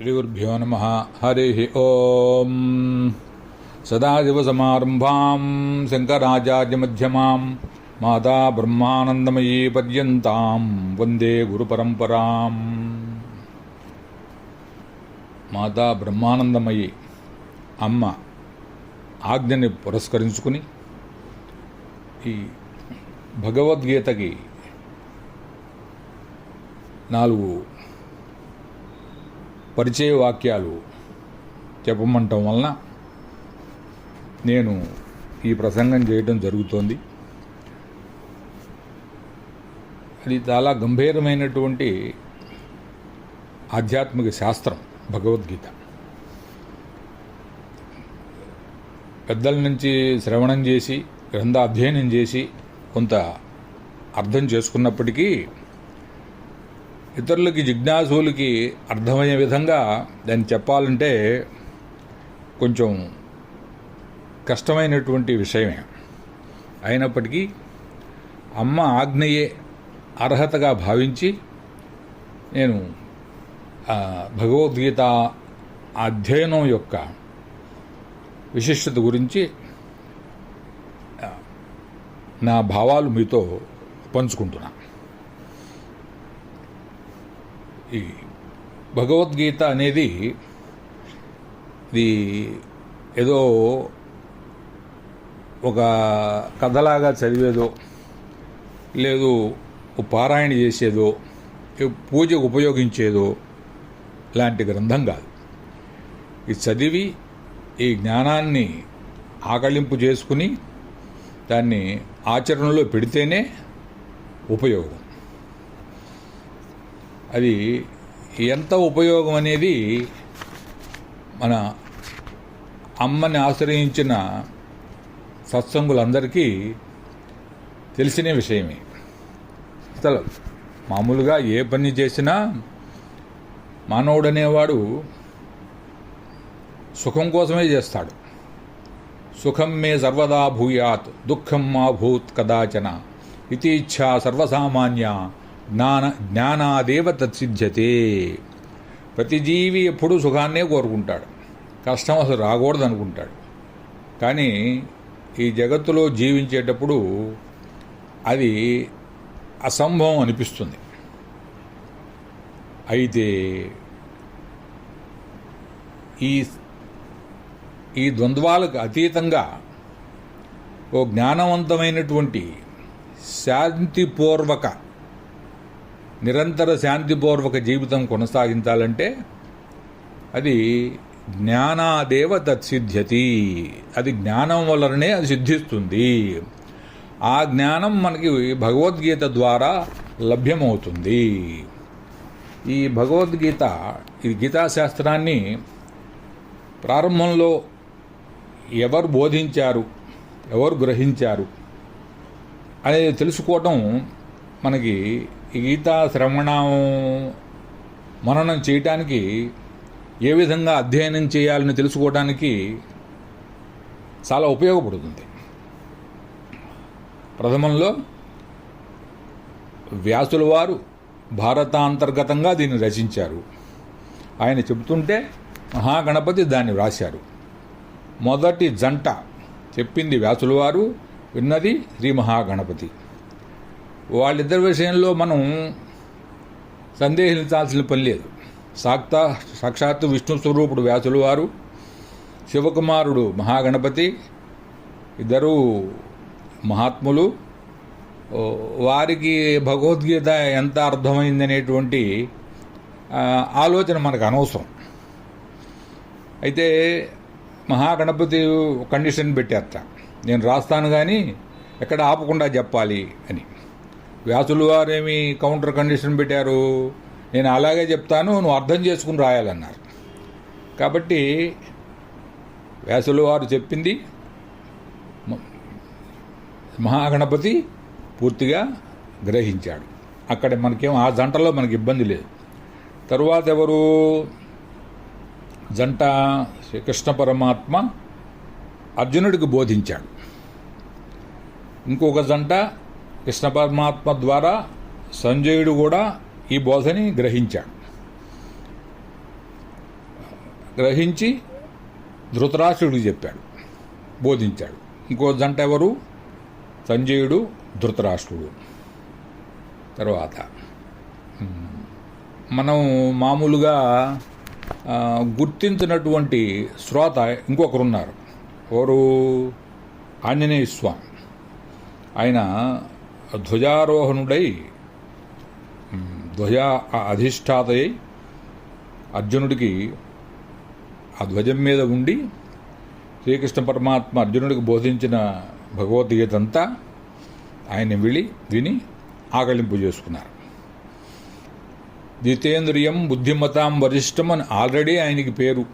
శ్రీగురుభ్యో నమః. హరి ఓం. సదాశివసమారంభాం శంకరాచార్యమధ్యమాం మాతా బ్రహ్మానందమయీ పర్యంతాం వందే గురుపరంపరాం. మాతా బ్రహ్మానందమయి అమ్మ ఆజ్ఞని పురస్కరించుకుని ఈ భగవద్గీతకి 4 పరిచయ వాక్యాలు చెప్పమంటం వలన నేను ఈ ప్రసంగం చేయడం జరుగుతోంది. అది చాలా గంభీరమైనటువంటి ఆధ్యాత్మిక శాస్త్రం భగవద్గీత. పెద్దల నుంచి శ్రవణం చేసి గ్రంథ అధ్యయనం చేసి కొంత అర్థం చేసుకున్నప్పటికీ ఇతరులకి జిజ్ఞాసులకి అర్థమయ్యే విధంగా దాన్ని చెప్పాలంటే కొంచెం కష్టమైనటువంటి విషయమే. అయినప్పటికీ అమ్మ ఆజ్ఞయే అర్హతగా భావించి నేను భగవద్గీత అధ్యయనం యొక్క విశిష్టత గురించి నా భావాలు మీతో పంచుకుంటున్నా. ఈ భగవద్గీత అనేది ఇది ఏదో ఒక కథలాగా చదివేదో లేదు పారాయణ చేసేదో పూజకు ఉపయోగించేదో లాంటి గ్రంథం కాదు. ఇది చదివి ఈ జ్ఞానాన్ని ఆకళింపు చేసుకుని దాన్ని ఆచరణలో పెడితేనే ఉపయోగం. అది ఎంత ఉపయోగం అనేది మన అమ్మని ఆశ్రయించిన సత్సంగులందరికీ తెలిసిన విషయమే. అసలు మామూలుగా ఏ పని చేసినా మానవుడనేవాడు సుఖం కోసమే చేస్తాడు. సుఖం మే సర్వదా భూయాత్ దుఃఖం మా భూత్ కదాచన ఇతి ఇచ్ఛా సర్వసామాన్య జ్ఞానాదేవ తత్సిద్ధ్యతే. ప్రతి జీవి ఎప్పుడూ సుఖాన్నే కోరుకుంటాడు, కష్టం అసలు రాకూడదు అనుకుంటాడు. కానీ ఈ జగత్తులో జీవించేటప్పుడు అది అసంభవం అనిపిస్తుంది. అయితే ఈ ద్వంద్వాలకు అతీతంగా ఓ జ్ఞానవంతమైనటువంటి శాంతిపూర్వక నిరంతర శాంతిపూర్వక జీవితం కొనసాగించాలంటే అది జ్ఞానాదేవ తత్సిద్ధ్యతి. అది జ్ఞానం వలననే అది సిద్ధిస్తుంది. ఆ జ్ఞానం మనకి భగవద్గీత ద్వారా లభ్యమవుతుంది. ఈ భగవద్గీత ఈ గీతాశాస్త్రాన్ని ప్రారంభంలో ఎవరు బోధించారు, ఎవరు గ్రహించారు అనేది తెలుసుకోవటం మనకి ఈ గీతా శ్రవణం మననం చేయటానికి, ఏ విధంగా అధ్యయనం చేయాలని తెలుసుకోవడానికి చాలా ఉపయోగపడుతుంది. ప్రథమంలో వ్యాసుల వారు భారతాంతర్గతంగా దీన్ని రచించారు. ఆయన చెబుతుంటే మహాగణపతి దాన్ని వ్రాశారు. మొదటి జంట చెప్పింది వ్యాసుల వారు, విన్నది శ్రీ మహాగణపతి. వాళ్ళిద్దరి విషయంలో మనం సందేహించాల్సిన పని లేదు. సాక్షాత్తు విష్ణు స్వరూపుడు వ్యాసుల వారు, శివకుమారుడు మహాగణపతి, ఇద్దరు మహాత్ములు. వారికి భగవద్గీత ఎంత అర్థమైందనేటువంటి ఆలోచన మనకు అనవసరం. అయితే మహాగణపతి కండిషన్ పెట్టారట, నేను రాస్తాను కానీ ఎక్కడ ఆపకుండా చెప్పాలి అని. వ్యాసులు వారేమి కౌంటర్ కండిషన్ పెట్టారు, నేను అలాగే చెప్తాను, నువ్వు అర్థం చేసుకుని రాయాలన్నారు. కాబట్టి వ్యాసులు వారు చెప్పింది మహాగణపతి పూర్తిగా గ్రహించాడు. అక్కడ మనకేం ఆ జంటలో మనకి ఇబ్బంది లేదు. తరువాత ఎవరు జంట? శ్రీకృష్ణ పరమాత్మ అర్జునుడికి బోధించాడు. ఇంకొక జంట కృష్ణ పరమాత్మ ద్వారా సంజయుడు కూడా ఈ బోధని గ్రహించాడు. గ్రహించి ధృతరాష్ట్రుడికి చెప్పాడు, బోధించాడు. ఇంకో జంట ఎవరు? సంజయుడు, ధృతరాష్ట్రుడు. తర్వాత మనం మామూలుగా గుర్తించినటువంటి శ్రోత ఇంకొకరున్నారు. ఎవరు? ఆంజనేయ స్వామి. ఆయన ధ్వజారోహణుడై ధ్వజ అధిష్టాతయ్యి అర్జునుడికి ఆ ధ్వజం మీద ఉండి శ్రీకృష్ణ పరమాత్మ అర్జునుడికి బోధించిన భగవద్గీత అంతా ఆయన విని ఆకలింపు చేసుకున్నారు. జితేంద్రియం బుద్ధిమతాం వరిష్టం అని ఆల్రెడీ ఆయనకి పేరు.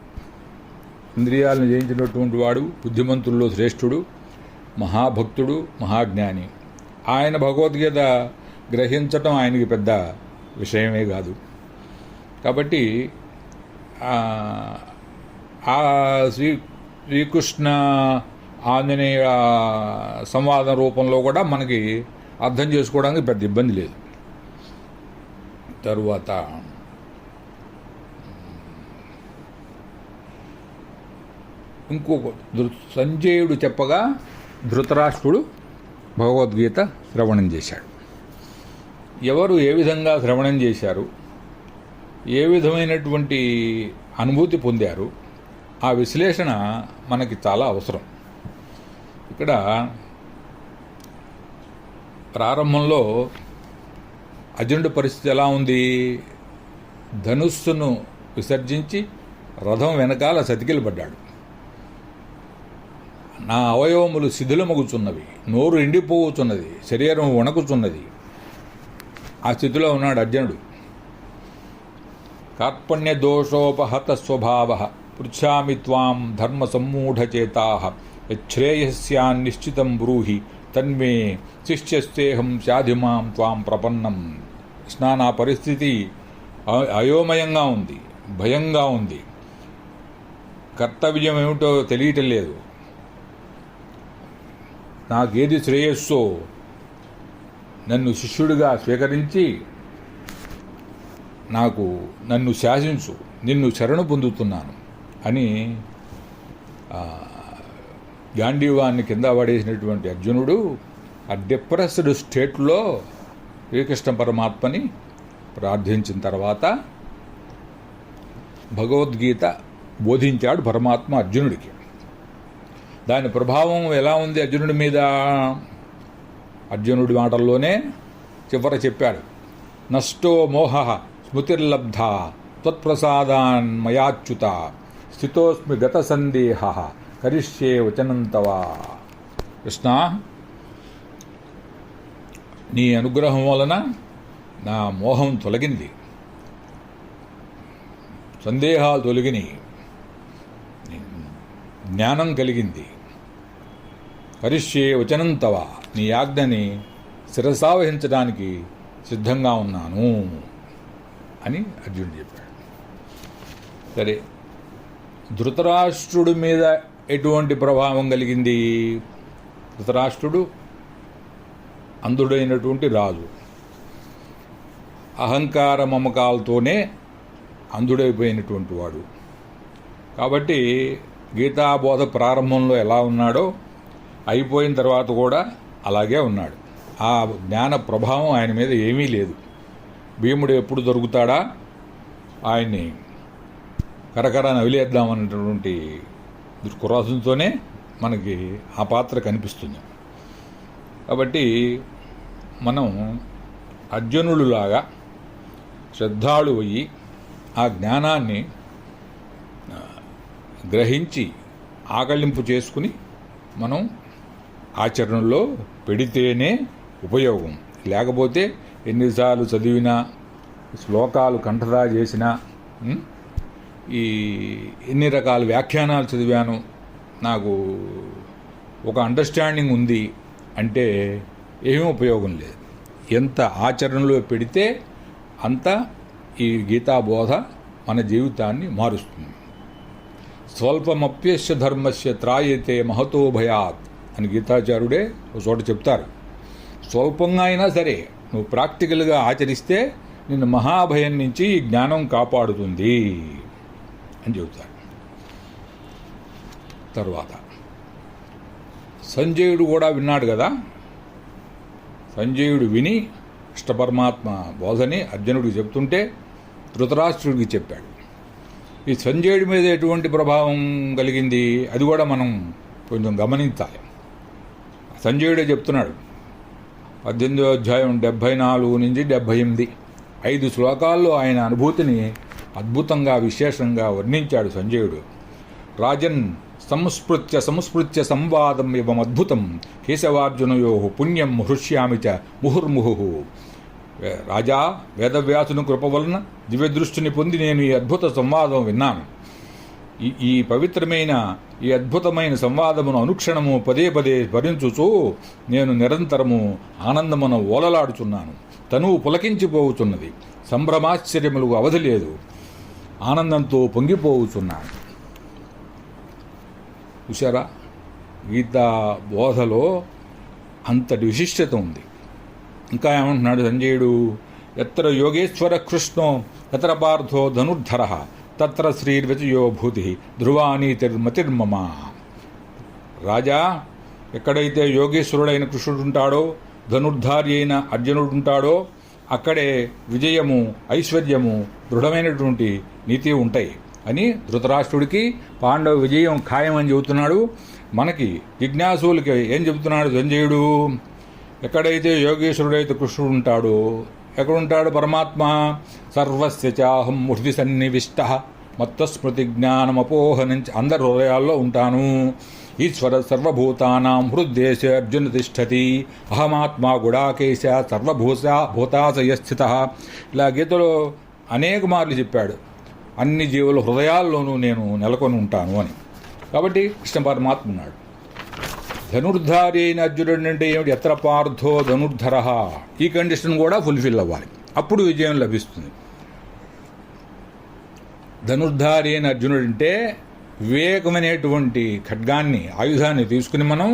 ఇంద్రియాలను జయించినటువంటి వాడు, బుద్ధిమంతుల్లో శ్రేష్ఠుడు, మహాభక్తుడు, మహాజ్ఞాని. ఆయన భగవద్గీత గ్రహించటం ఆయనకి పెద్ద విషయమే కాదు. కాబట్టి ఆ శ్రీకృష్ణ ఆంజనేయ సంవాదం రూపంలో కూడా మనకి అర్థం చేసుకోవడానికి పెద్ద ఇబ్బంది లేదు. తరువాత ఇంకొక సంజయుడు చెప్పగా ధృతరాష్ట్రుడు భగవద్గీత శ్రవణం చేశాడు. ఎవరు ఏ విధంగా శ్రవణం చేశారు, ఏ విధమైనటువంటి అనుభూతి పొందారు, ఆ విశ్లేషణ మనకి చాలా అవసరం. ఇక్కడ ప్రారంభంలో అర్జునుడి పరిస్థితి ఎలా ఉంది? ధనుస్సును విసర్జించి రథం వెనకాల సతికిలబడ్డాడు. నా అవయవములు శిథిలమగుచున్నవి, నోరు ఎండిపోవచ్చున్నది, శరీరం వణకుచున్నది. ఆ స్థితిలో ఉన్నాడు అర్జునుడు. కార్పణ్య దోషోపహత స్వభావ పృచ్ఛామి త్వాం ధర్మ సమ్మూఢచేతా యశ్రేయస్యాన్నిశ్చితం బ్రూహి తన్మే శిష్యస్తేహం శాధిమాం త్వాం ప్రపన్నం. నా పరిస్థితి అయోమయంగా ఉంది, భయంగా ఉంది, కర్తవ్యం ఏమిటో తెలియటం లేదు. నాకేది శ్రేయస్సో నన్ను శిష్యుడిగా స్వీకరించి నన్ను శాసించు, నిన్ను శరణు పొందుతున్నాను అని గాంధీవాన్ని కింద పడేసినటువంటి అర్జునుడు ఆ డిప్రెస్డ్ స్టేట్లో శ్రీకృష్ణ పరమాత్మని ప్రార్థించిన తర్వాత భగవద్గీత బోధించాడు పరమాత్మ అర్జునుడికి. దాని ప్రభావం ఎలా ఉంది అర్జునుడి మీద? అర్జునుడి మాటల్లోనే చివర చెప్పాడు, నష్టో మోహ స్మృతిర్లబ్ధ త్వత్ప్రసాదాన్ మయాచ్యుత స్థితోస్మి గత సందేహ కరిష్యే వచనంతవా. కృష్ణ, నీ అనుగ్రహం వలన నా మోహం తొలగింది, సందేహాలు తొలగినాయి, జ్ఞానం కలిగింది. కరిష్యే వచనంతవా, నీ ఆజ్ఞని శిరసావహించడానికి సిద్ధంగా ఉన్నాను అని అర్జునుడు చెప్పాడు. సరే, ధృతరాష్ట్రుడి మీద ఎటువంటి ప్రభావం కలిగింది? ధృతరాష్ట్రుడు అంధుడైనటువంటి రాజు, అహంకార మమకాలతోనే అంధుడైపోయినటువంటి వాడు. కాబట్టి గీతాబోధ ప్రారంభంలో ఎలా ఉన్నాడో అయిపోయిన తర్వాత కూడా అలాగే ఉన్నాడు. ఆ జ్ఞాన ప్రభావం ఆయన మీద ఏమీ లేదు. భీముడు ఎప్పుడు దొరుకుతాడా, ఆయన్ని కరకర నవిలేద్దామన్నటువంటి దుష్కురాసంతోనే మనకి ఆ పాత్ర కనిపిస్తుంది. కాబట్టి మనం అర్జునుడిలాగా శ్రద్ధాళు అయ్యి ఆ జ్ఞానాన్ని గ్రహించి ఆకళింపు చేసుకుని మనం ఆచరణలో పెడితేనే ఉపయోగం. లేకపోతే ఎన్నిసార్లు చదివినా, శ్లోకాలు కంఠదా చేసినా, ఎన్ని రకాల వ్యాఖ్యానాలు చదివాను, నాకు ఒక అండర్స్టాండింగ్ ఉంది అంటే ఏమీ ఉపయోగం లేదు. ఎంత ఆచరణలో పెడితే అంత ఈ గీతాబోధ మన జీవితాన్ని మారుస్తుంది. స్వల్పమప్యస్య ధర్మస్య త్రాయతే మహతో భయాత్ అని గీతాచార్యుడే ఒక చోట చెప్తారు. స్వల్పంగా అయినా సరే నువ్వు ప్రాక్టికల్గా ఆచరిస్తే నిన్ను మహాభయం నుంచి జ్ఞానం కాపాడుతుంది అని చెబుతారు. తర్వాత సంజయుడు కూడా విన్నాడు కదా. సంజయుడు విని కృష్ణ పరమాత్మ బోధని అర్జునుడికి చెప్తుంటే ధృతరాష్ట్రుడికి చెప్పాడు. ఈ సంజయుడి మీద ఎటువంటి ప్రభావం కలిగింది అది కూడా మనం కొంచెం గమనించాలి. సంజయుడే చెప్తున్నాడు. 18వ అధ్యాయం 74 నుంచి 78 5 శ్లోకాల్లో ఆయన అనుభూతిని అద్భుతంగా విశేషంగా వర్ణించాడు సంజయుడు. రాజన్ సంస్మృత్య సంవాదం ఇవం అద్భుతం కేశవార్జునయో పుణ్యం హృష్యామి చ ముహుర్ముహు. రాజా, వేదవ్యాసుని కృప వలన దివ్యదృష్టిని పొంది నేను ఈ అద్భుత సంవాదం విన్నాను. ఈ పవిత్రమైన ఈ అద్భుతమైన సంవాదమును అనుక్షణము పదే పదే స్మరించుచూ నేను నిరంతరము ఆనందమును ఓలలాడుచున్నాను. తనువు పులకించిపోవుచున్నది. సంభ్రమాశ్చర్యములకు అవధి లేదు. ఆనందంతో పొంగిపోవుచున్నాను. చూశారా, గీతా బోధలో అంతటి విశిష్టత ఉంది. ఇంకా ఏమంటున్నాడు సంజయుడు? ఎత్ర యోగేశ్వర కృష్ణో ఎత్ర పార్థో ధనుర్ధర తత్ర శ్రీర్వచయో భూతి ధ్రువానీతిర్మతిర్మమ. రాజా, ఎక్కడైతే యోగేశ్వరుడైన కృష్ణుడుంటాడో, ధనుర్ధారి అయిన అర్జునుడుంటాడో అక్కడే విజయము, ఐశ్వర్యము, దృఢమైనటువంటి నీతి ఉంటాయి అని ధృతరాష్ట్రుడికి పాండవ విజయం ఖాయమని చెబుతున్నాడు. మనకి జిజ్ఞాసులకి ఏం చెబుతున్నాడు సంజయుడు? ఎక్కడైతే యోగేశ్వరుడైతే కృష్ణుడు ఉంటాడో, ఎక్కడుంటాడు పరమాత్మ? సర్వస్య చాహం హృది సన్నివిష్ట మత్తస్మృతి జ్ఞానమపోహనంచి అందరి హృదయాల్లో ఉంటాను. ఈశ్వర సర్వభూతానాం హృద్దేశ అర్జున తిష్టతి అహమాత్మా గుడాకేశ సర్వభూతాశయ స్థిత. ఇలా గీతలో అనేక మార్లు చెప్పాడు. అన్ని జీవుల హృదయాల్లోనూ నేను నెలకొని ఉంటాను అని. కాబట్టి కృష్ణ పరమాత్మ ఉన్నాడు. ధనుర్ధారి అయిన అర్జునుడు అంటే ఏమిటి? ఎత్ర పార్థో ధనుర్ధర. ఈ కండిషన్ కూడా ఫుల్ఫిల్ అవ్వాలి, అప్పుడు విజయం లభిస్తుంది. ధనుర్ధారి అయిన అర్జునుడు అంటే వివేకమైనటువంటి ఖడ్గాన్ని, ఆయుధాన్ని తీసుకుని మనం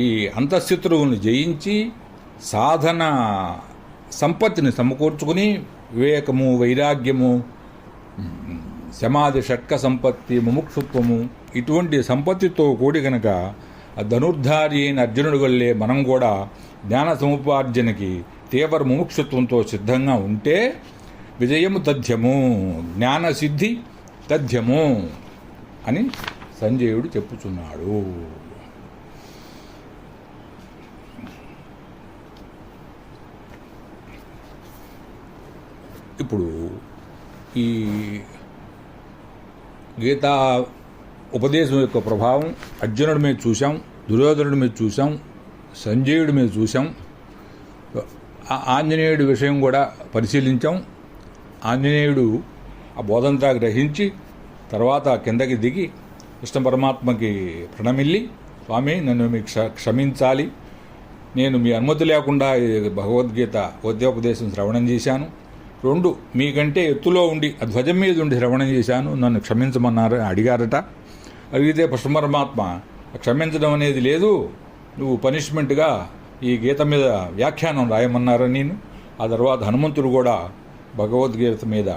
ఈ అంతఃశత్రువుని జయించి సాధన సంపత్తిని సమకూర్చుకుని వివేకము, వైరాగ్యము, సమాధి, షట్క సంపత్తి, ముముక్షుత్వము ఇటువంటి సంపత్తితో కూడి కనుక ఆ ధనుర్ధారి అయిన అర్జునుడి వల్లే మనం కూడా జ్ఞాన సముపార్జనకి తీవ్ర ముముక్షుత్వంతో సిద్ధంగా ఉంటే విజయము తథ్యము, జ్ఞానసిద్ధి తథ్యము అని సంజయుడు చెప్పుచున్నాడు. ఇప్పుడు ఈ గీతా ఉపదేశం యొక్క ప్రభావం అర్జునుడి మీద చూసాం, దుర్యోధనుడి మీద చూసాం, సంజయుడి మీద చూసాం. ఆంజనేయుడి విషయం కూడా పరిశీలించాం. ఆంజనేయుడు ఆ బోధంతా గ్రహించి తర్వాత కిందకి దిగి కృష్ణ పరమాత్మకి ప్రణమిల్లి, స్వామి నన్ను మీకు క్షమించాలి, నేను మీ అనుమతి లేకుండా భగవద్గీత గద్యోపదేశం శ్రవణం చేశాను. 2 మీకంటే ఎత్తులో ఉండి ఆ ధ్వజం మీద ఉండి శ్రవణం చేశాను, నన్ను క్షమించమన్నారు అడిగారట. అడిగితే కృష్ణ పరమాత్మ క్షమించడం అనేది లేదు, నువ్వు పనిష్మెంట్గా ఈ గీత మీద వ్యాఖ్యానం రాయమన్నారు నేను. ఆ తర్వాత హనుమంతుడు కూడా భగవద్గీత మీద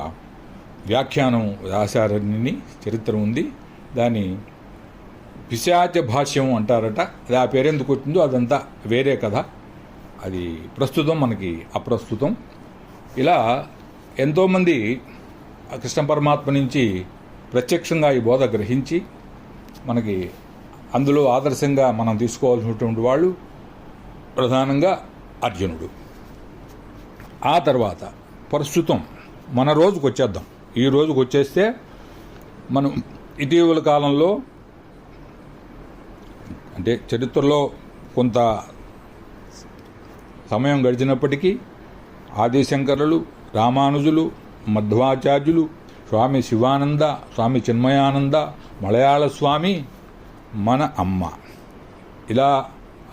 వ్యాఖ్యానం రాశారని చరిత్ర ఉంది. దాని పిశాచ భాష్యం అంటారట. అది ఆ పేరెందుకు వచ్చిందో అదంతా వేరే కథ, అది ప్రస్తుతం మనకి అప్రస్తుతం. ఇలా ఎంతోమంది కృష్ణ పరమాత్మ నుంచి ప్రత్యక్షంగా ఈ బోధ గ్రహించి మనకి అందులో ఆదర్శంగా మనం తీసుకోవాల్సినటువంటి వాళ్ళు ప్రధానంగా అర్జునుడు. ఆ తర్వాత ప్రస్తుతం మన రోజుకు వచ్చేద్దాం. ఈ రోజుకు వచ్చేస్తే మనం ఇటీవల కాలంలో అంటే చరిత్రలో కొంత సమయం గడిచినప్పటికీ ఆదిశంకరులు, రామానుజులు, మధ్వాచార్యులు, స్వామి శివానంద, స్వామి చిన్మయానంద, మలయాళ స్వామి, మన అమ్మ, ఇలా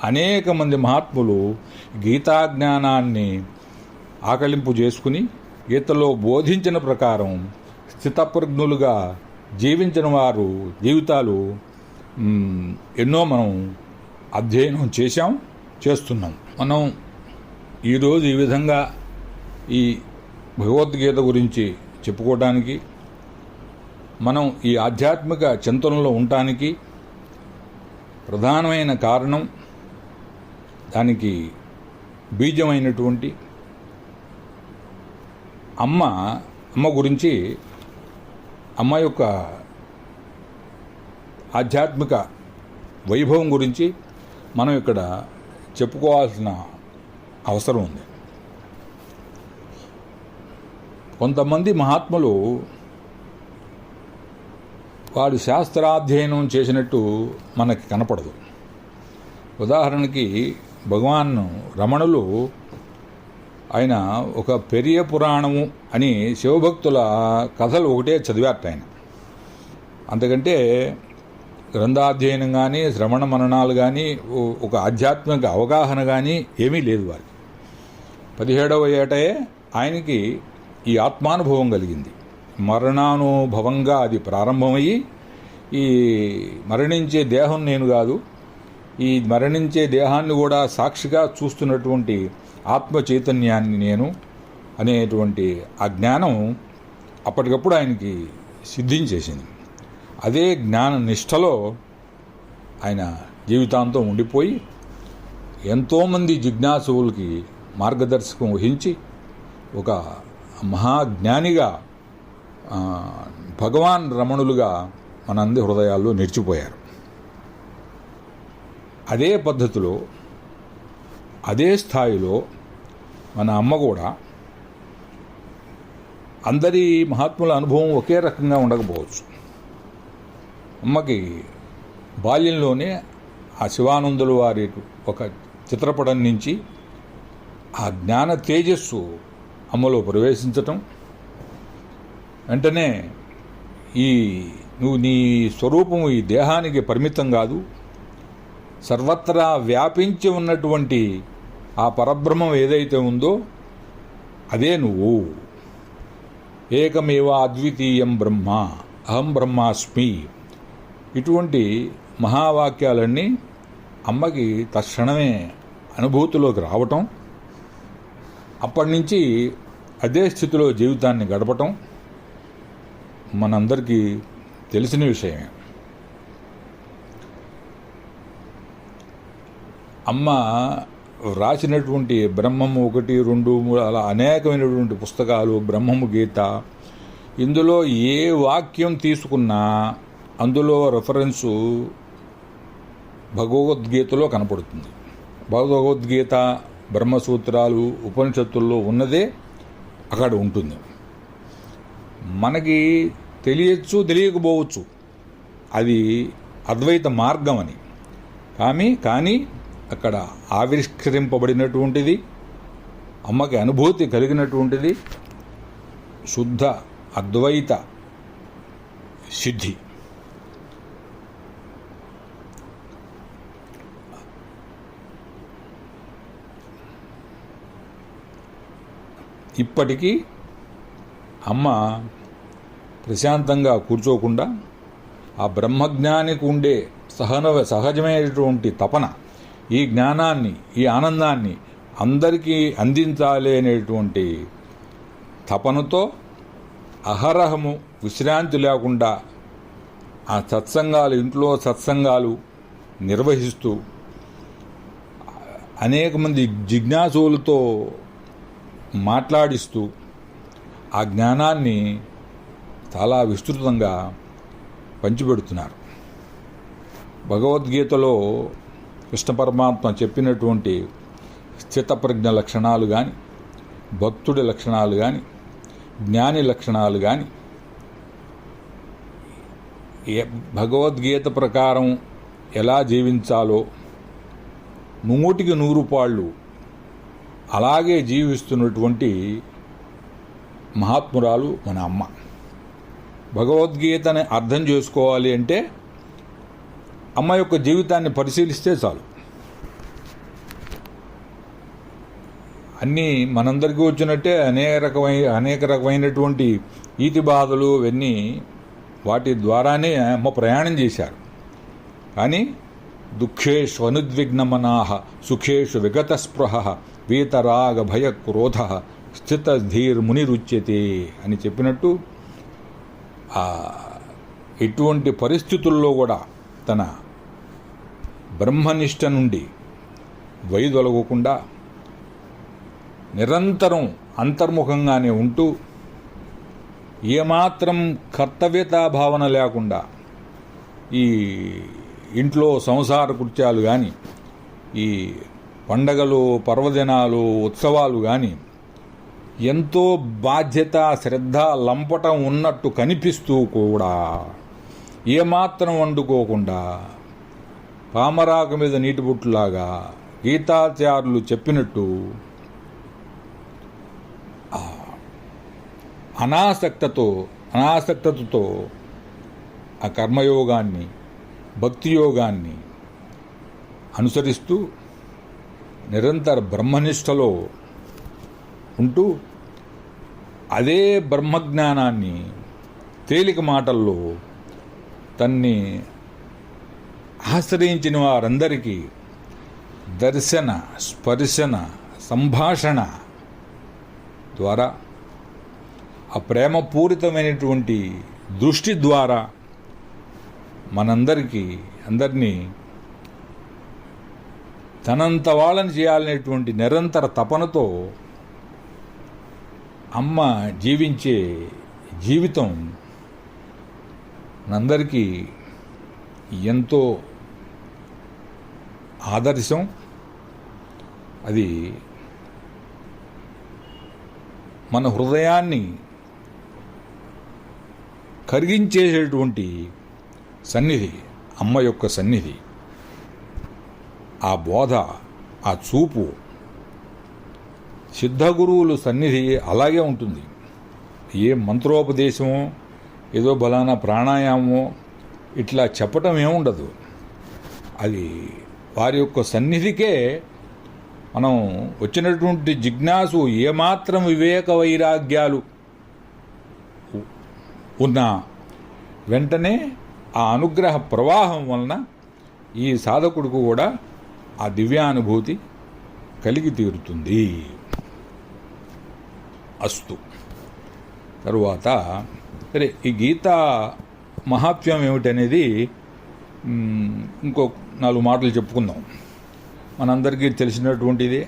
అనేక మంది మహాత్ములు గీతాజ్ఞానాన్ని ఆకలింపు చేసుకుని గీతలో బోధించిన ప్రకారం స్థితప్రజ్ఞులుగా జీవించిన వారు జీవితాలు ఎన్నో మనం అధ్యయనం చేస్తున్నాం. మనం ఈరోజు ఈ విధంగా ఈ భగవద్గీత గురించి చెప్పుకోవడానికి, మనం ఈ ఆధ్యాత్మిక చింతనలో ఉండటానికి ప్రధానమైన కారణం, దానికి బీజమైనటువంటి అమ్మ గురించి, అమ్మ యొక్క ఆధ్యాత్మిక వైభవం గురించి మనం ఇక్కడ చెప్పుకోవాల్సిన అవసరం ఉంది. కొంతమంది మహాత్ములు వాడు శాస్త్రాధ్యయనం చేసినట్టు మనకి కనపడదు. ఉదాహరణకి భగవాన్ రమణులు, ఆయన ఒక పెరియ పురాణము అని శివభక్తుల కథలు ఒకటే చదివారట ఆయన. అంతకంటే గ్రంథాధ్యయనం కానీ, శ్రవణ మననాలు కానీ, ఒక ఆధ్యాత్మిక అవగాహన కానీ ఏమీ లేదు వారికి. 17వ ఏటే ఆయనకి ఈ ఆత్మానుభవం కలిగింది. మరణానుభవంగా అది ప్రారంభమయ్యి, ఈ మరణించే దేహం నేను కాదు, ఈ మరణించే దేహాన్ని కూడా సాక్షిగా చూస్తున్నటువంటి ఆత్మ చైతన్యాన్ని నేను అనేటువంటి ఆ జ్ఞానం అప్పటికప్పుడు ఆయనకి సిద్ధించేసింది. అదే జ్ఞాన నిష్టలో ఆయన జీవితాంతం ఉండిపోయి ఎంతోమంది జిజ్ఞాసువులకి మార్గదర్శకం వహించి ఒక మహాజ్ఞానిగా, భగవాన్ రమణులుగా మనందరి హృదయాల్లో నిలిచిపోయారు. అదే పద్ధతిలో, అదే స్థాయిలో మన అమ్మ కూడా, అందరి మహాత్ముల అనుభవం ఒకే రకంగా ఉండకపోవచ్చు. అమ్మకి బాల్యంలోనే ఆ శివానందుల వారి ఒక చిత్రపటం నుంచి ఆ జ్ఞాన తేజస్సు అమ్మలో ప్రవేశించటం, వెంటనే నువ్వు నీ స్వరూపము ఈ దేహానికి పరిమితం కాదు, సర్వత్రా వ్యాపించి ఉన్నటువంటి ఆ పరబ్రహ్మం ఏదైతే ఉందో అదే నువ్వు, ఏకమేవ అద్వితీయం బ్రహ్మ అహం బ్రహ్మాస్మి. ఇటువంటి మహావాక్యాలన్నీ అమ్మకి తక్షణమే అనుభూతిలోకి రావటం, అప్పటి నుంచి అదే స్థితిలో జీవితాన్ని గడపటం మనందరికీ తెలిసిన విషయమే. అమ్మ రాసినటువంటి బ్రహ్మము 1, 2, 3 అలా అనేకమైనటువంటి పుస్తకాలు, బ్రహ్మము గీత, ఇందులో ఏ వాక్యం తీసుకున్నా అందులో రెఫరెన్సు భగవద్గీతలో కనపడుతుంది. భగవద్గీత, బ్రహ్మసూత్రాలు, ఉపనిషత్తుల్లో ఉన్నదే అక్కడ ఉంటుంది. మనకి తెలియచ్చు, తెలియకపోవచ్చు అది అద్వైత మార్గం అని. కానీ అక్కడ ఆవిష్కరింపబడినటువంటిది, అమ్మకి అనుభూతి కలిగినటువంటిది శుద్ధ అద్వైత సిద్ధి. ఇప్పటికీ అమ్మ ప్రశాంతంగా కూర్చోకుండా ఆ బ్రహ్మజ్ఞానికి ఉండే సహజమైనటువంటి తపన, ఈ జ్ఞానాన్ని, ఈ ఆనందాన్ని అందరికీ అందించాలి అనేటువంటి తపనతో అహరహము విశ్రాంతి లేకుండా ఆ ఇంట్లో సత్సంగాలు నిర్వహిస్తూ అనేక మంది జిజ్ఞాసులతో మాట్లాడిస్తూ ఆ జ్ఞానాన్ని చాలా విస్తృతంగా పంచిపెడుతున్నారు. భగవద్గీతలో కృష్ణ పరమాత్మ చెప్పినటువంటి స్థితప్రజ్ఞ లక్షణాలు కానీ, భక్తుడి లక్షణాలు కానీ, జ్ఞాని లక్షణాలు కానీ భగవద్గీత ప్రకారం ఎలా జీవించాలో 100కి 100 పాళ్ళు అలాగే జీవిస్తున్నటువంటి మహాత్మురాలు మన అమ్మ. భగవద్గీతని అర్థం చేసుకోవాలి అంటే అమ్మ యొక్క జీవితాన్ని పరిశీలిస్తే చాలు. అన్నీ మనందరికీ వచ్చినట్టే అనేక రకమైనటువంటి ఈతి బాధలు ఇవన్నీ వాటి ద్వారానే అమ్మ ప్రయాణం చేశారు. కానీ దుఃఖేషు అనుద్విగ్నమనాహ సుఖేషు విగతస్పృహ వీతరాగ భయ క్రోధ స్థిత ధీర్ మునిరుచ్యతే అని చెప్పినట్టు ఇటువంటి పరిస్థితుల్లో కూడా తన బ్రహ్మనిష్ట నుండి వైదొలగకుండా నిరంతరం అంతర్ముఖంగానే ఉంటూ ఏమాత్రం కర్తవ్యతా భావన లేకుండా ఈ ఇంట్లో సంసార కృత్యాలు కానీ ఈ పండగలు పర్వదినాలు ఉత్సవాలు కానీ ఎంతో బాధ్యత శ్రద్ధ లంపటం ఉన్నట్టు కనిపిస్తూ కూడా ఏమాత్రం వండుకోకుండా పామరాకు మీద నీటి బుట్టులాగా గీతాచారులు చెప్పినట్టు అనాసక్తతో ఆ కర్మయోగాన్ని భక్తి యోగాన్ని అనుసరిస్తూ నిరంతర బ్రహ్మనిష్టలో ఉంటూ అదే బ్రహ్మజ్ఞానాన్ని తేలిక మాటల్లో తన్ని ఆశ్రయించిన వారందరికీ దర్శన స్పర్శన సంభాషణ ద్వారా ఆ ప్రేమపూరితమైనటువంటి దృష్టి ద్వారా అందరినీ తనంత వాళ్ళని చేయాలనేటువంటి నిరంతర తపనతో అమ్మ జీవించే జీవితం మనందరికీ ఎంతో ఆదర్శం. అది మన హృదయాన్ని కరిగించేసేటువంటి సన్నిధి అమ్మ యొక్క సన్నిధి. ఆ బోధ, ఆ చూపు సిద్ధగురువుల సన్నిధి అలాగే ఉంటుంది. ఏ మంత్రోపదేశమో ఏదో బలానా ప్రాణాయామో ఇట్లా చెప్పటం ఏముండదు. అది వారి యొక్క సన్నిధికే మనం వచ్చినటువంటి జిజ్ఞాసు ఏమాత్రం వివేక వైరాగ్యాలు ఉన్నా వెంటనే ఆ అనుగ్రహ ప్రవాహం వలన ఈ సాధకుడికి కూడా ఆ దివ్యానుభూతి కలిగి తీరుతుంది. అస్తు. తరువాత సరే, ఈ గీత మహాత్మ్యం ఏమిటనేది ఇంకో 4 మాటలు చెప్పుకుందాం. మనందరికీ తెలిసినటువంటిదే.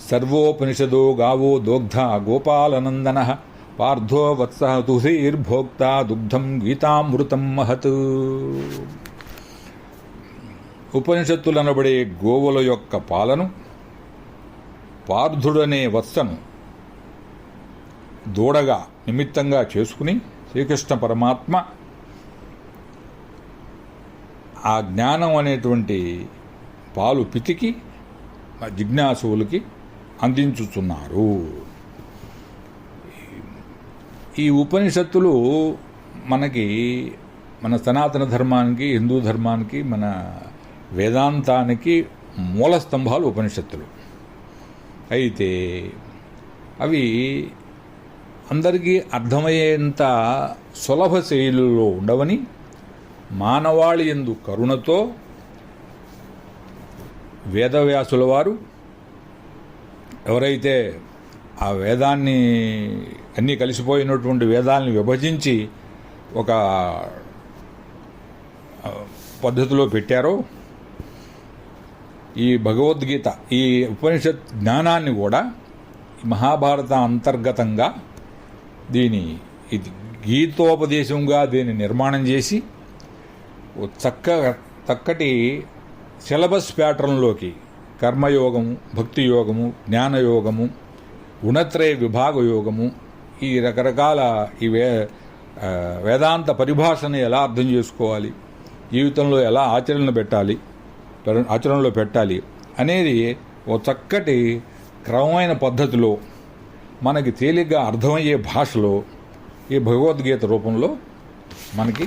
సర్వోపనిషదో గావో దోగ్ధ గోపాలనందన పార్థో వత్స తుహీర్భోక్త దుగ్ధం గీతామృతం మహత్. ఉపనిషత్తులనబడే గోవుల యొక్క పాలను పార్థుడనే వత్సను దూడగా నిమిత్తంగా చేసుకుని శ్రీకృష్ణ పరమాత్మ ఆ జ్ఞానం అనేటువంటి పాలు పితికి జిజ్ఞాసువులకి అందించుతున్నారు. ఈ ఉపనిషత్తులు మనకి మన సనాతన ధర్మానికి, హిందూ ధర్మానికి, మన వేదాంతానికి మూల స్తంభాలు ఉపనిషత్తులు. అయితే అవి అందరికీ అర్థమయ్యేంత సులభ శైలిలో ఉండవని మానవాళి యందు కరుణతో వేదవ్యాసుల వారు ఎవరైతే ఆ వేదాన్ని అన్నీ కలిసిపోయినటువంటి వేదాలని విభజించి ఒక పద్ధతిలో పెట్టారో, ఈ భగవద్గీత ఈ ఉపనిషత్ జ్ఞానాన్ని కూడా మహాభారత అంతర్గతంగా ఇది గీతోపదేశంగా దీన్ని నిర్మాణం చేసి చక్కటి సిలబస్ ప్యాటర్న్లోకి కర్మయోగము, భక్తి యోగము, జ్ఞానయోగము, గుణత్రయ విభాగ యోగము, ఈ రకరకాల ఈ వేదాంత పరిభాషను ఎలా అర్థం చేసుకోవాలి, జీవితంలో ఎలా ఆచరణలో పెట్టాలి అనేది ఓ చక్కటి క్రమమైన పద్ధతిలో మనకి తేలిగ్గా అర్థమయ్యే భాషలో ఈ భగవద్గీత రూపంలో మనకి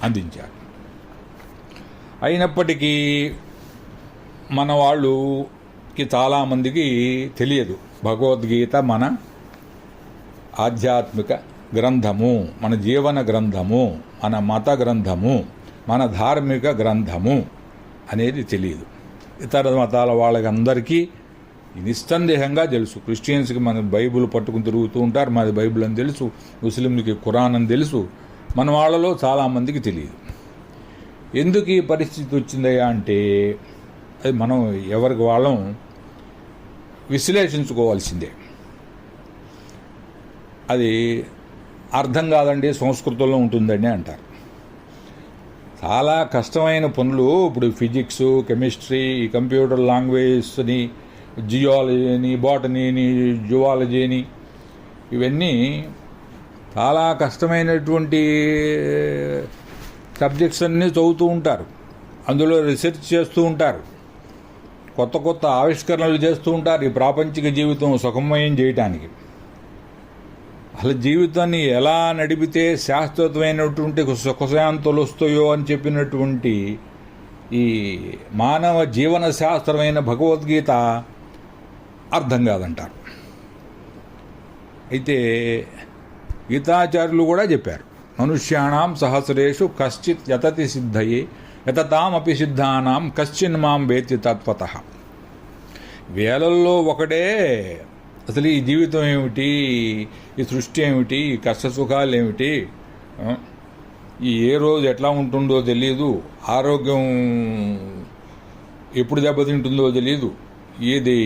అందించారు. అయినప్పటికీ మన వాళ్ళకి చాలామందికి తెలియదు భగవద్గీత మన ఆధ్యాత్మిక గ్రంథము, మన జీవన గ్రంథము, మన మత గ్రంథము, మన ధార్మిక గ్రంథము అనేది తెలియదు. ఇతర మతాల వాళ్ళకందరికీ నిస్సందేహంగా తెలుసు. క్రిస్టియన్స్కి మన బైబుల్ పట్టుకుని తిరుగుతూ ఉంటారు, మాది బైబుల్ అని తెలుసు. ముస్లింలకి ఖురాన్ అని తెలుసు. మన వాళ్ళలో చాలామందికి తెలియదు. ఎందుకు ఈ పరిస్థితి వచ్చిందయ్యా అంటే అది మనం ఎవరికి వాళ్ళం విశ్లేషించుకోవాల్సిందే. అది అర్థం కాదండి, సంస్కృతంలో ఉంటుందండి అంటారు. చాలా కష్టమైన పనులు ఇప్పుడు ఫిజిక్స్, కెమిస్ట్రీ, కంప్యూటర్ లాంగ్వేజ్ని, జియాలజీని, బాటనీని, జువాలజీని, ఇవన్నీ చాలా కష్టమైనటువంటి సబ్జెక్ట్స్ అన్నీ చదువుతూ ఉంటారు. అందులో రీసెర్చ్ చేస్తూ ఉంటారు, కొత్త కొత్త ఆవిష్కరణలు చేస్తూ ఉంటారు ఈ ప్రాపంచిక జీవితం సుఖమయం చేయటానికి. అసలు జీవితాన్ని ఎలా నడిపితే శాశ్వతమైనటువంటి సుఖశాంతులు వస్తాయో అని చెప్పినటువంటి ఈ మానవ జీవన శాస్త్రమైన భగవద్గీత అర్థం కాదంటారు. అయితే గీతాచార్యులు కూడా చెప్పారు, మనుష్యాణం సహస్రేషు కశ్చిత్ యతతి సిద్ధయే యతతామపి సిద్ధానాం కశ్చిన్ మాం వేత్తి తత్వతః. వేలల్లో ఒకడే అసలు ఈ జీవితం ఏమిటి, ఈ సృష్టి ఏమిటి, ఈ కష్టసుఖాలు ఏమిటి, ఈ ఏ రోజు ఎట్లా ఉంటుందో తెలియదు, ఆరోగ్యం ఎప్పుడు దెబ్బతింటుందో తెలియదు, ఏది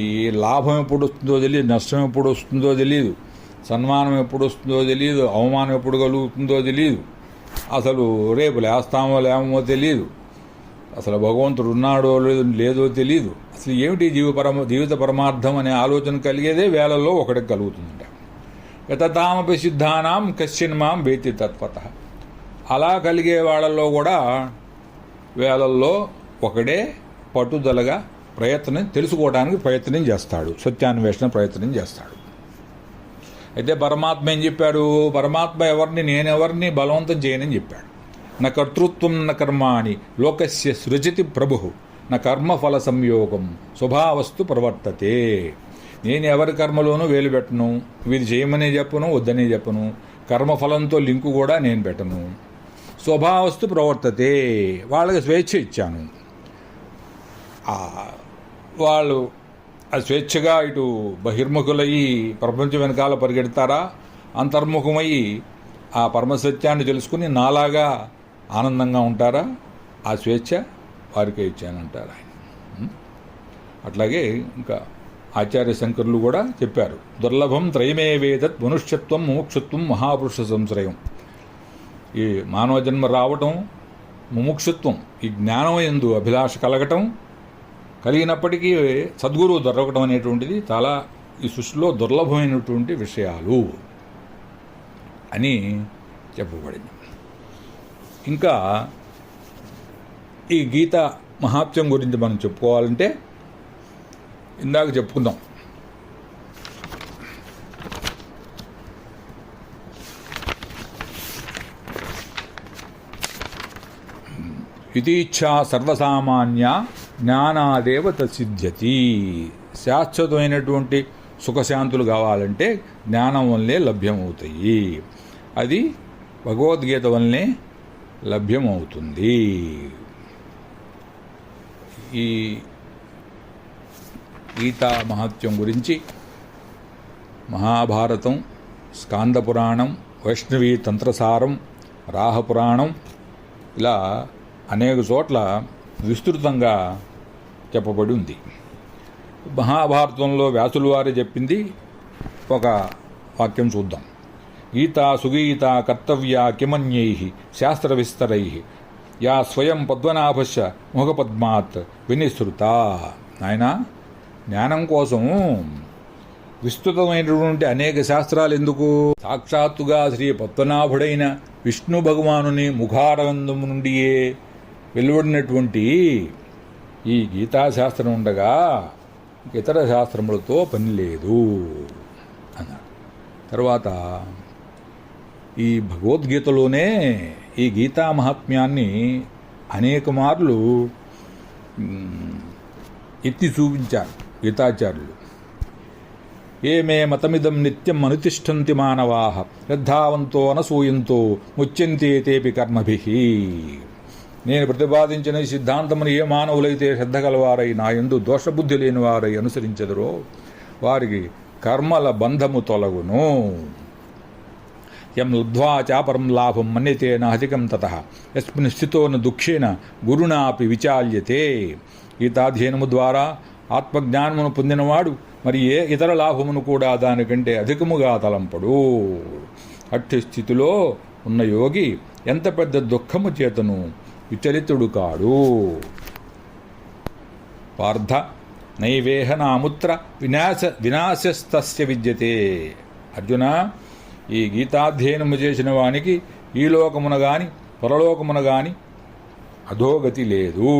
లాభం ఎప్పుడు వస్తుందో తెలియదు, నష్టం ఎప్పుడు వస్తుందో తెలియదు, సన్మానం ఎప్పుడు వస్తుందో తెలియదు, అవమానం ఎప్పుడు కలుగుతుందో తెలియదు, అసలు రేపు లేస్తామో లేమో తెలియదు, అసలు భగవంతుడు ఉన్నాడో లేదో తెలియదు. అసలు ఏమిటి జీవిత పరమార్థం అనే ఆలోచన కలిగేదే వేలల్లో ఒకటికి కలుగుతుందంట. యతతామపి సిద్ధానాం కశ్చిన్ మాం వేత్తి తత్వతః. అలా కలిగే వాళ్ళల్లో కూడా వేలల్లో ఒకడే పట్టుదలగా తెలుసుకోవడానికి ప్రయత్నం చేస్తాడు, సత్యాన్వేషణ ప్రయత్నం చేస్తాడు. అయితే పరమాత్మ ఏం చెప్పాడు? పరమాత్మ ఎవరిని, నేనెవరిని బలవంతం చేయనని చెప్పాడు. నా కర్తృత్వం న కర్మాణి లోకస్య సృజతి ప్రభు నా కర్మఫల సంయోగం స్వభావస్తు ప్రవర్తతే. నేను ఎవరి కర్మలోనూ వేలు పెట్టను, వీరు చేయమనే చెప్పను, వద్దనే చెప్పను, కర్మఫలంతో లింకు కూడా నేను పెట్టను. స్వభావస్తు ప్రవర్తతే, వాళ్ళకి స్వేచ్ఛ ఇచ్చాను. వాళ్ళు ఆ స్వేచ్ఛగా ఇటు బహిర్ముఖులయ్యి ప్రపంచం వెనకాల పరిగెడతారా, అంతర్ముఖమయ్యి ఆ పరమసత్యాన్ని తెలుసుకుని నాలాగా ఆనందంగా ఉంటారా, ఆ స్వేచ్ఛ వారికే ఇచ్చానంటారు ఆయన. అట్లాగే ఇంకా ఆచార్య శంకరులు కూడా చెప్పారు, దుర్లభం త్రయమే వేదత్ మనుష్యత్వం ముముక్షుత్వం మహాపురుష సంశ్రయం. ఈ మానవ జన్మ రావటం, ముముక్షుత్వం, ఈ జ్ఞానం యందు అభిలాష కలగటం, కలిగినప్పటికీ సద్గురువు దొరకటం అనేటువంటిది చాలా ఈ సృష్టిలో దుర్లభమైనటువంటి విషయాలు అని చెప్పబడింది. ఇంకా ఈ గీత మహాత్మ్యం గురించి మనం చెప్పుకోవాలంటే ఇందాక చెప్పుకుందాం. ఇతీచ్ఛా సర్వసామాన్య జ్ఞానాదేవ తసిద్ధ్యతి. శాశ్వతమైనటువంటి సుఖశాంతులు కావాలంటే జ్ఞానం వల్లే లభ్యమవుతాయి. అది భగవద్గీత వల్లనే లభ్యమవుతుంది. ఈ గీతా మహత్యం గురించి మహాభారతం, స్కాందపురాణం, వైష్ణవీ తంత్రసారం, రాహపురాణం ఇలా అనేక చోట్ల విస్తృతంగా చెప్పబడి ఉంది. మహాభారతంలో వ్యాసులు వారే చెప్పింది ఒక వాక్యం చూద్దాం. గీతా సుగీత కర్తవ్య కిమన్యై శాస్త్ర విస్తరై యా స్వయం పద్మనాభస్య ముఖపద్మాత్ వినిసృత. ఆయన జ్ఞానం కోసం విస్తృతమైనటువంటి అనేక శాస్త్రాలు ఎందుకు? సాక్షాత్తుగా శ్రీ పద్మనాభుడైన విష్ణు భగవానుని ముఖారవిందము నుండియే వెలువడినటువంటి ఈ గీతాశాస్త్రం ఉండగా ఇతర శాస్త్రములతో పని లేదు అన్నారు. తర్వాత ఈ భగవద్గీతలోనే ఈ గీతా మహాత్మ్యాన్ని అనేక మార్లు ఎత్తి చూపించారు గీతాచార్యులు. ఏమే మతమిదం నిత్యం అనుతిష్టంతి మానవాః శ్రద్ధావంతో అనసూయంతో ముచ్యంతే తేపి కర్మభిః. నేను ప్రతిపాదించిన ఈ సిద్ధాంతమును ఏ మానవులైతే శ్రద్ధ గలవారై నా యందు దోషబుద్ధి లేని వారై అనుసరించెదరో వారికి కర్మల బంధము తొలగును. యం లబ్ధ్వా చాపరం లాభం మన్యతే నాధికం తతః యస్మిన్ స్థితో న దుఃఖేన గురుణా అపి విచాల్యతే. గీతాధ్యయనము ద్వారా ఆత్మజ్ఞానమును పొందినవాడు మరి ఏ ఇతర లాభమును కూడా దానికంటే అధికముగా తలంపడు. అట్టి స్థితిలో ఉన్న యోగి ఎంత పెద్ద దుఃఖము చేతను విచలితుడు కాడు. పార్థ నైవేహ నాముత్ర వినాశస్తస్య విద్యతే. అర్జున, ఈ గీతాధ్యయనము చేసిన వానికి ఈ లోకమున గాని పరలోకమున గాని అధోగతి లేదు.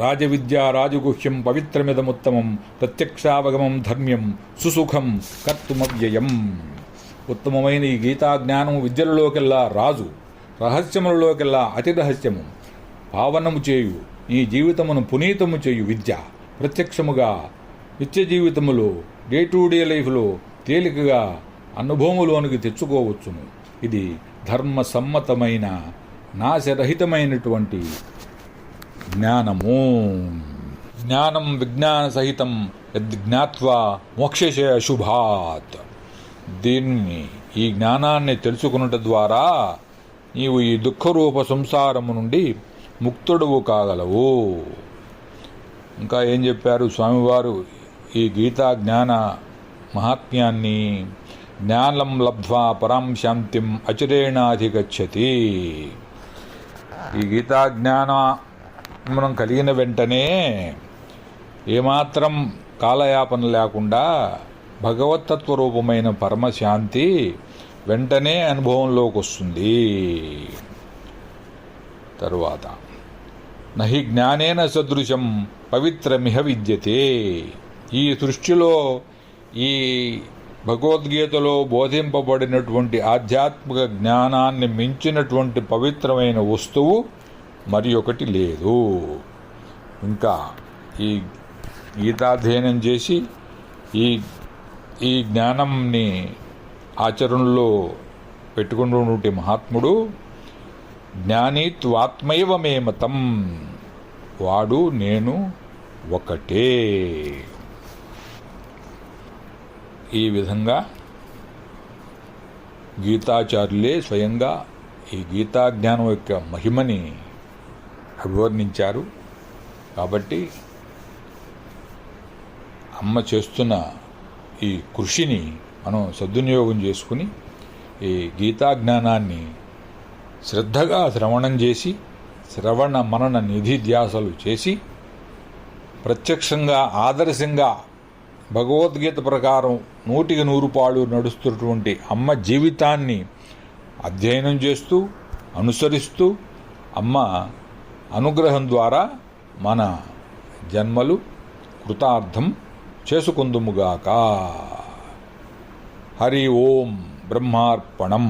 రాజవిద్యా రాజగుహ్యం పవిత్రమిదముత్తమం ప్రత్యక్షావగమం ధర్మ్యం సుసుఖం కర్తుమవ్యయం. ఉత్తమమైన ఈ గీతాజ్ఞానము విద్యలలోకెల్లా రాజు, రహస్యములలోకెల్లా అతి రహస్యము, పావనము చేయు, నీ జీవితమును పునీతము చేయు విద్య. ప్రత్యక్షముగా నిత్య జీవితములో డే టు డే లైఫ్లో తేలికగా అనుభవములోనికి తెచ్చుకోవచ్చును. ఇది ధర్మసమ్మతమైన నాశరహితమైనటువంటి జ్ఞానము. జ్ఞానం విజ్ఞాన సహితం యజ్ఞాత్వా మోక్షశే అశుభాత్. దీన్ని, ఈ జ్ఞానాన్ని తెలుసుకున్నట ద్వారా నీవు ఈ దుఃఖరూప సంసారము నుండి ముక్తుడవు కాగలవు. ఇంకా ఏం చెప్పారు స్వామివారు? ఈ గీతా జ్ఞాన మహాత్మ్యాన్ని, జ్ఞానం లబ్ధ్వా పరాం శాంతిం అచిరేణాధిగచ్చతి. ఈ గీతా జ్ఞానం కలిగిన వెంటనే ఏమాత్రం కాలయాపన లేకుండా భగవత్తత్వ రూపమైన పరమశాంతి వెంటనే అనుభవంలోకి వస్తుంది. తరువాత నహి జ్ఞానేన సదృశం పవిత్రమిహ విద్యతే. ఈ సృష్టిలో ఈ భగవద్గీతలో బోధింపబడినటువంటి ఆధ్యాత్మిక జ్ఞానాన్ని మించినటువంటి పవిత్రమైన వస్తువు మరి ఒకటి లేదు. ఇంకా ఈ గీతాధ్యయనం చేసి ఈ జ్ఞానంని ఆచరణలో పెట్టుకున్నటువంటి మహాత్ముడు జ్ఞానీత్వాత్మైవ మే మతం, వాడు నేను ఒకటే. ఈ విధంగా గీతాచార్యులే స్వయంగా ఈ గీతా జ్ఞానం యొక్క మహిమని అభివర్ణించారు. కాబట్టి అమ్మ చేస్తున్న ఈ కృషిని మనం సద్వినియోగం చేసుకుని ఈ గీతా జ్ఞానాన్ని శ్రద్ధగా శ్రవణం చేసి, శ్రవణ మనన నిధిధ్యాసలు చేసి, ప్రత్యక్షంగా ఆదర్శంగా భగవద్గీత ప్రకారం 100% నడుస్తున్నటువంటి అమ్మ జీవితాన్ని అధ్యయనం చేస్తూ, అనుసరిస్తూ, అమ్మ అనుగ్రహం ద్వారా మన జన్మలు కృతార్థం చేసుకుందుముగాక. హరి ఓం బ్రహ్మార్పణం.